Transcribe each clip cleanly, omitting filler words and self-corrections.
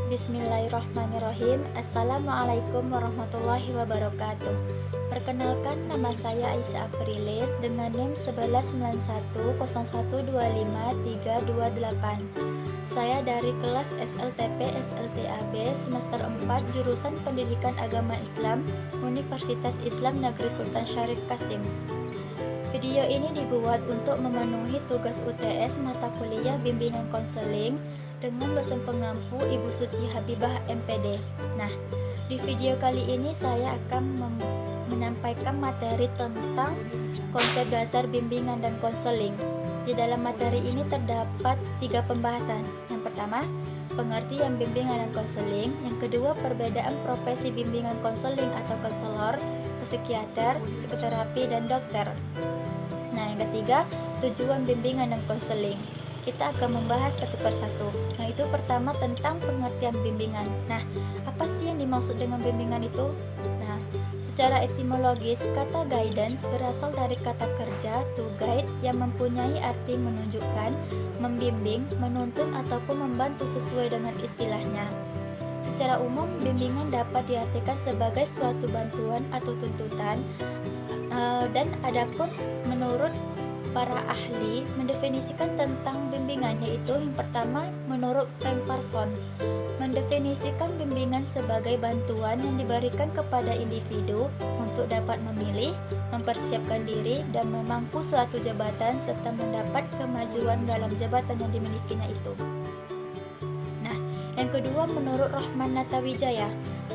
Bismillahirrahmanirrahim. Assalamualaikum warahmatullahi wabarakatuh. Perkenalkan, nama saya Aisyah Aprilis dengan NIM 1191012538. Saya dari kelas SLTP SLTAB semester 4 jurusan Pendidikan Agama Islam Universitas Islam Negeri Sultan Syarif Kasim. Video ini dibuat untuk memenuhi tugas UTS mata kuliah bimbingan konseling dengan dosen pengampu Ibu Suci Habibah MPD. Nah, di video kali ini saya akan menyampaikan materi tentang konsep dasar bimbingan dan konseling. Di dalam materi ini terdapat 3 pembahasan. Yang pertama, pengertian bimbingan dan konseling. Yang kedua, perbedaan profesi bimbingan konseling atau konselor, psikiater, psikoterapi, dan dokter. Nah, yang ketiga, tujuan bimbingan dan konseling. Kita akan membahas satu persatu. Nah, itu pertama tentang pengertian bimbingan. Nah, apa sih yang dimaksud dengan bimbingan itu? Nah, secara etimologis, kata guidance berasal dari kata kerja to guide yang mempunyai arti menunjukkan, membimbing, menuntun ataupun membantu sesuai dengan istilahnya. Secara umum, bimbingan dapat diartikan sebagai suatu bantuan atau tuntutan, dan adapun menurut para ahli mendefinisikan tentang bimbingan, yaitu yang pertama menurut Frank Parson mendefinisikan bimbingan sebagai bantuan yang diberikan kepada individu untuk dapat memilih, mempersiapkan diri dan memangku suatu jabatan serta mendapat kemajuan dalam jabatan yang dimilikinya itu. Nah, yang kedua menurut Rahman Natawijaya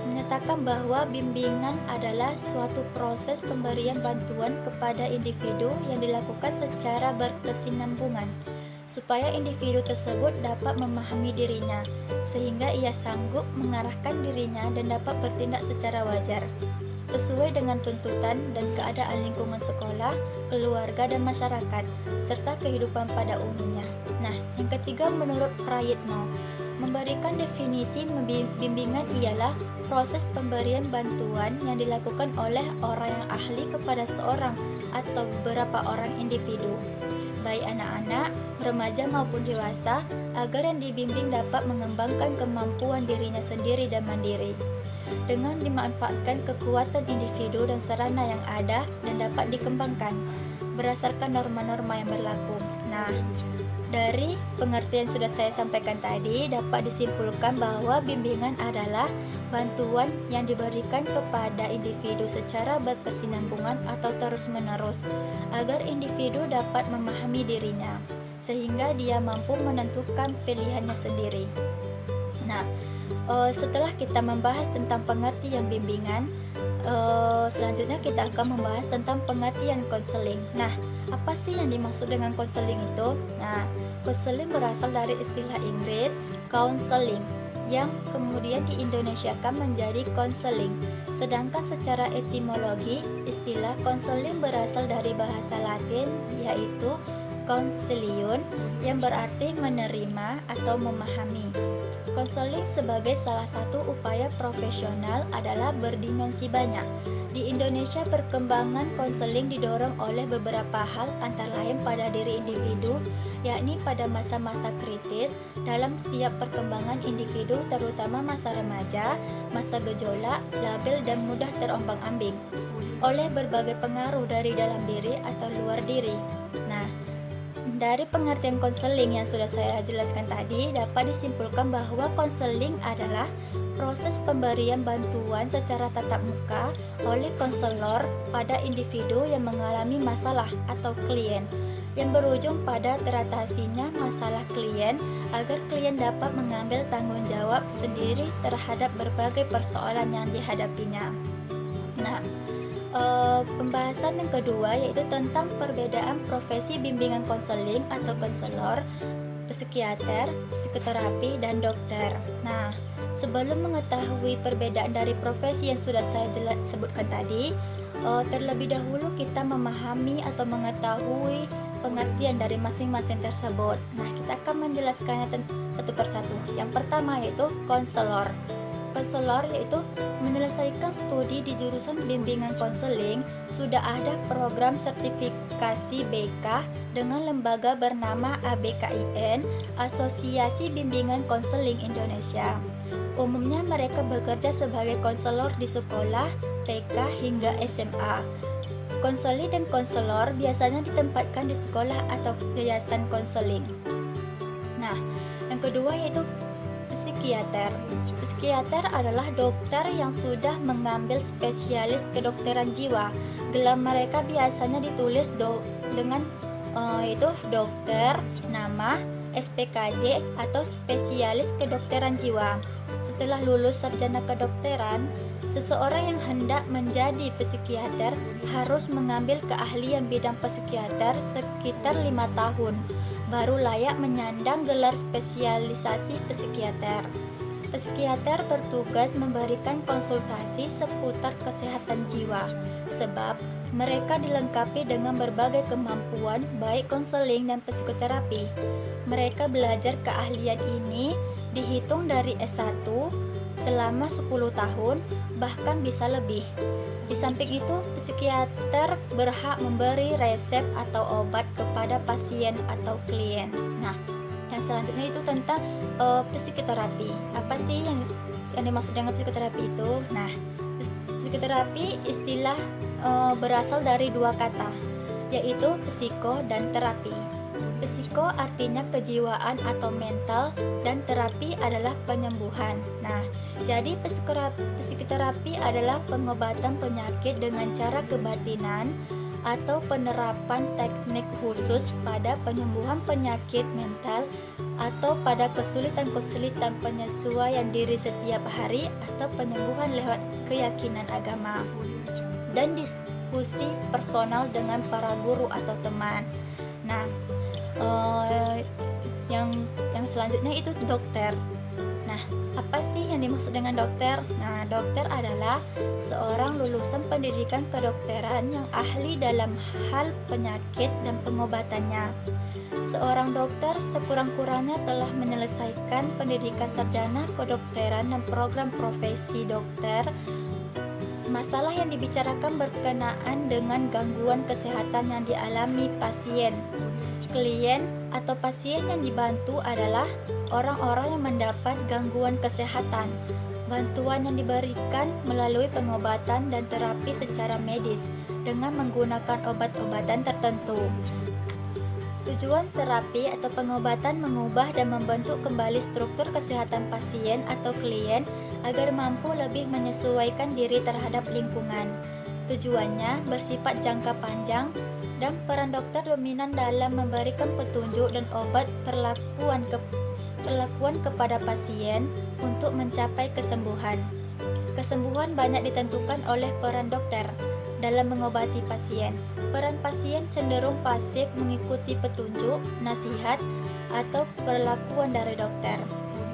menyatakan bahwa bimbingan adalah suatu proses pemberian bantuan kepada individu yang dilakukan secara berkesinambungan supaya individu tersebut dapat memahami dirinya sehingga ia sanggup mengarahkan dirinya dan dapat bertindak secara wajar sesuai dengan tuntutan dan keadaan lingkungan sekolah, keluarga dan masyarakat serta kehidupan pada umumnya. Nah, yang ketiga menurut Prayitno memberikan definisi bimbingan ialah proses pemberian bantuan yang dilakukan oleh orang yang ahli kepada seorang atau beberapa orang individu, baik anak-anak, remaja maupun dewasa, agar yang dibimbing dapat mengembangkan kemampuan dirinya sendiri dan mandiri dengan dimanfaatkan kekuatan individu dan sarana yang ada dan dapat dikembangkan berdasarkan norma-norma yang berlaku. Nah, dari pengertian sudah saya sampaikan tadi, dapat disimpulkan bahwa bimbingan adalah bantuan yang diberikan kepada individu secara berkesinambungan atau terus-menerus agar individu dapat memahami dirinya sehingga dia mampu menentukan pilihannya sendiri. Nah, setelah kita membahas tentang pengertian bimbingan, selanjutnya kita akan membahas tentang pengertian konseling. Nah, apa sih yang dimaksud dengan konseling itu? Nah, konseling berasal dari istilah Inggris counseling yang kemudian diindonesiakan menjadi konseling. Sedangkan secara etimologi, istilah konseling berasal dari bahasa Latin yaitu consilium yang berarti menerima atau memahami. Konseling sebagai salah satu upaya profesional adalah berdimensi banyak. Di Indonesia, perkembangan konseling didorong oleh beberapa hal antara lain pada diri individu, yakni pada masa-masa kritis dalam setiap perkembangan individu, terutama masa remaja, masa gejolak, labil dan mudah terombang-ambing oleh berbagai pengaruh dari dalam diri atau luar diri. Nah, dari pengertian konseling yang sudah saya jelaskan tadi, dapat disimpulkan bahwa konseling adalah proses pemberian bantuan secara tatap muka oleh konselor pada individu yang mengalami masalah atau klien, yang berujung pada teratasinya masalah klien agar klien dapat mengambil tanggung jawab sendiri terhadap berbagai persoalan yang dihadapinya. Nah, pembahasan yang kedua yaitu tentang perbedaan profesi bimbingan konseling atau konselor, psikiater, psikoterapi, dan dokter. Nah, sebelum mengetahui perbedaan dari profesi yang sudah saya sebutkan tadi, terlebih dahulu kita memahami atau mengetahui pengertian dari masing-masing tersebut. Nah, kita akan menjelaskannya satu persatu. Yang pertama yaitu konselor. konselor yaitu menyelesaikan studi di jurusan bimbingan konseling, sudah ada program sertifikasi BK dengan lembaga bernama ABKIN, Asosiasi Bimbingan Konseling Indonesia. Umumnya mereka bekerja sebagai konselor di sekolah, TK hingga SMA. Konseli dan konselor biasanya ditempatkan di sekolah atau yayasan konseling. Nah, yang kedua yaitu psikiater. Psikiater adalah dokter yang sudah mengambil spesialis kedokteran jiwa. Gelar mereka biasanya ditulis dengan yaitu dokter, nama, SPKJ atau spesialis kedokteran jiwa. Setelah lulus sarjana kedokteran, seseorang yang hendak menjadi psikiater harus mengambil keahlian bidang psikiater sekitar 5 tahun, baru layak menyandang gelar spesialisasi psikiater. Psikiater bertugas memberikan konsultasi seputar kesehatan jiwa, sebab mereka dilengkapi dengan berbagai kemampuan baik konseling dan psikoterapi. Mereka belajar keahlian ini dihitung dari S1 selama 10 tahun, bahkan bisa lebih. Di samping itu, psikiater berhak memberi resep atau obat kepada pasien atau klien. Nah, yang selanjutnya itu tentang psikoterapi. Apa sih yang dimaksud dengan psikoterapi itu? Nah, psikoterapi istilah berasal dari dua kata, yaitu psiko dan terapi. Psiko artinya kejiwaan atau mental, dan terapi adalah penyembuhan. Nah, jadi psikoterapi adalah pengobatan penyakit dengan cara kebatinan atau penerapan teknik khusus pada penyembuhan penyakit mental atau pada kesulitan-kesulitan penyesuaian diri setiap hari atau penyembuhan lewat keyakinan agama, dan diskusi personal dengan para guru atau teman. Nah, yang selanjutnya itu dokter. Nah, apa sih yang dimaksud dengan dokter? Nah, dokter adalah seorang lulusan pendidikan kedokteran yang ahli dalam hal penyakit dan pengobatannya. Seorang dokter sekurang-kurangnya telah menyelesaikan pendidikan sarjana kedokteran dan program profesi dokter. Masalah yang dibicarakan berkenaan dengan gangguan kesehatan yang dialami pasien. Klien atau pasien yang dibantu adalah orang-orang yang mendapat gangguan kesehatan. Bantuan yang diberikan melalui pengobatan dan terapi secara medis dengan menggunakan obat-obatan tertentu. Tujuan terapi atau pengobatan mengubah dan membentuk kembali struktur kesehatan pasien atau klien agar mampu lebih menyesuaikan diri terhadap lingkungan. Tujuannya bersifat jangka panjang, dan peran dokter dominan dalam memberikan petunjuk dan obat perlakuan kepada pasien untuk mencapai kesembuhan. Kesembuhan banyak ditentukan oleh peran dokter dalam mengobati pasien. Peran pasien cenderung pasif mengikuti petunjuk, nasihat, atau perlakuan dari dokter.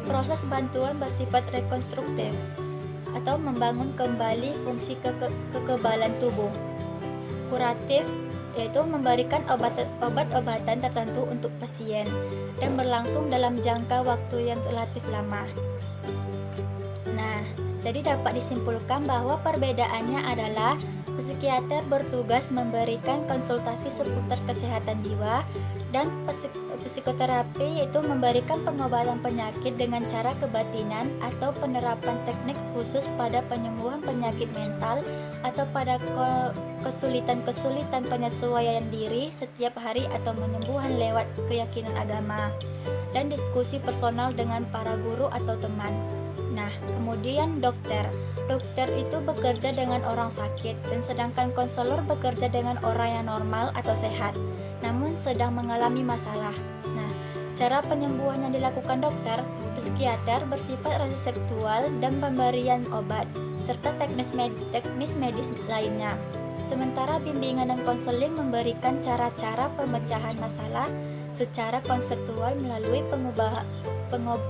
Proses bantuan bersifat rekonstruktif atau membangun kembali fungsi kekebalan tubuh. Kuratif yaitu memberikan obat-obatan tertentu untuk pasien dan berlangsung dalam jangka waktu yang relatif lama. Nah, jadi dapat disimpulkan bahwa perbedaannya adalah psikiater bertugas memberikan konsultasi seputar kesehatan jiwa, dan psikoterapi yaitu memberikan pengobatan penyakit dengan cara kebatinan atau penerapan teknik khusus pada penyembuhan penyakit mental atau pada kesulitan-kesulitan penyesuaian diri setiap hari atau penyembuhan lewat keyakinan agama, dan diskusi personal dengan para guru atau teman. Nah, kemudian dokter. Dokter itu bekerja dengan orang sakit, dan sedangkan konselor bekerja dengan orang yang normal atau sehat, namun sedang mengalami masalah. Nah, cara penyembuhan yang dilakukan dokter, psikiater bersifat reseptual dan pemberian obat, serta teknis medis lainnya. Sementara bimbingan dan konseling memberikan cara-cara pemecahan masalah secara konseptual melalui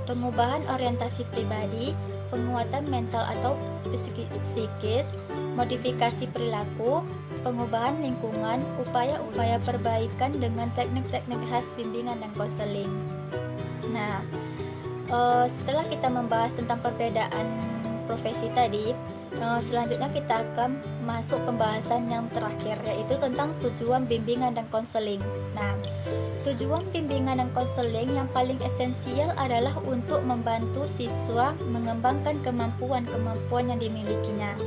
pengubahan orientasi pribadi, penguatan mental atau psikis, modifikasi perilaku, pengubahan lingkungan, upaya-upaya perbaikan dengan teknik-teknik khas bimbingan dan konseling. Nah, setelah kita membahas tentang perbedaan profesi tadi, selanjutnya kita akan masuk pembahasan yang terakhir, yaitu tentang tujuan bimbingan dan konseling. Nah, tujuan bimbingan dan konseling yang paling esensial adalah untuk membantu siswa mengembangkan kemampuan-kemampuan yang dimilikinya,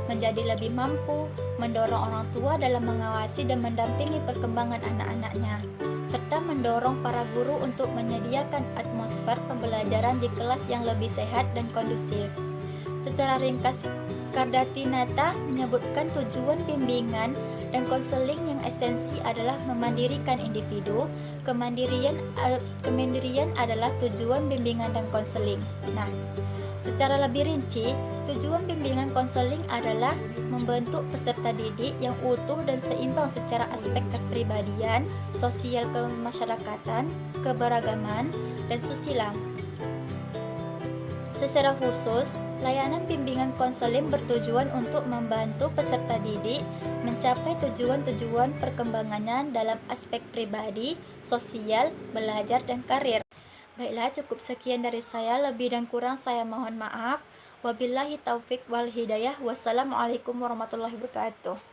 menjadi lebih mampu, mendorong orang tua dalam mengawasi dan mendampingi perkembangan anak-anaknya, serta mendorong para guru untuk menyediakan atmosfer pembelajaran di kelas yang lebih sehat dan kondusif. Secara ringkas, Kardatinata menyebutkan tujuan bimbingan dan konseling yang esensi adalah memandirikan individu. Kemandirian adalah tujuan bimbingan dan konseling. Nah, secara lebih rinci, tujuan bimbingan konseling adalah membentuk peserta didik yang utuh dan seimbang secara aspek kepribadian, sosial kemasyarakatan, keberagaman, dan susila. Secara khusus, layanan bimbingan konseling bertujuan untuk membantu peserta didik mencapai tujuan-tujuan perkembangannya dalam aspek pribadi, sosial, belajar, dan karir. Baiklah, cukup sekian dari saya. Lebih dan kurang saya mohon maaf. Wabillahi taufik wal hidayah. Wassalamualaikum warahmatullahi wabarakatuh.